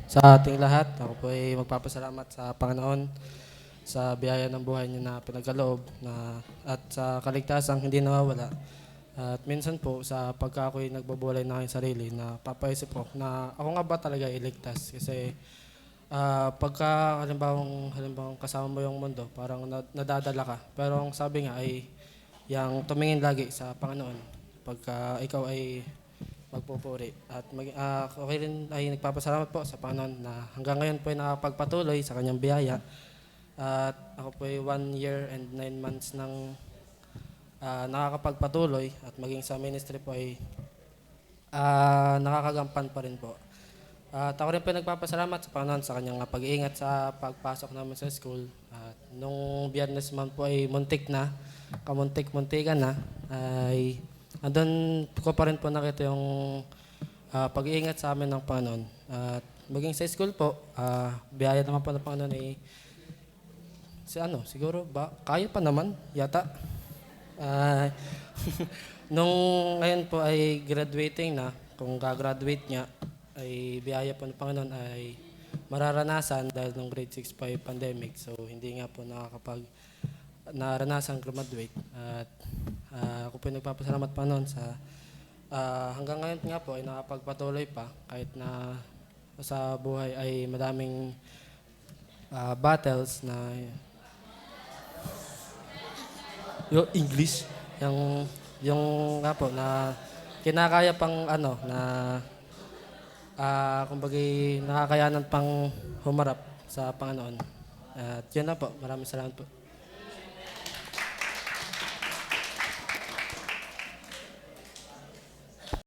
Sa ating lahat, ako po ay magpapasalamat sa Panginoon sa biyaya ng buhay niya na pinagkaloob at sa kaligtasang hindi nawawala. At minsan po sa pagka ako'y nagbubulay ng aking sarili na papaisip ko na ako nga ba talaga iligtas kasi pagka halimbawang kasama mo yung mundo, parang nadadala ka. Pero ang sabi nga ay yung tumingin lagi sa Panginoon pagka ikaw ay magpupuri. At ako rin ay nagpapasalamat po sa Panginoon na hanggang ngayon po ay nakapagpatuloy sa kanyang biyaya. At ako po ay 1 year and 9 months nang nakakapagpatuloy at maging sa ministry po ay nakakagampan pa rin po. At ako rin po ay nagpapasalamat sa Panginoon sa kanyang pag-iingat sa pagpasok namin sa school. At nung Biyernes man po ay kamuntik-muntikan na, ay andun ko pa rin po nakita yung pag-iingat sa amin ng Panginoon. At maging sa school po, biyaya naman po ng Panginoon ay siguro ba, kaya pa naman yata. Ah, nung ngayon po ay graduating na, kung gagraduate niya, ay biyaya po ng Panginoon ay mararanasan dahil nung grade 6 pa ay pandemic. So hindi nga po naranasan graduate. At ako po ay nagpapasalamat pa noon sa hanggang ngayon nga po ay nakapagpatuloy pa kahit na sa buhay ay madaming battles na yung English, yung nga po na kinakaya pang na kumbaga nakakayanan pang humarap sa Panginoon. At yun na po, maraming salamat po.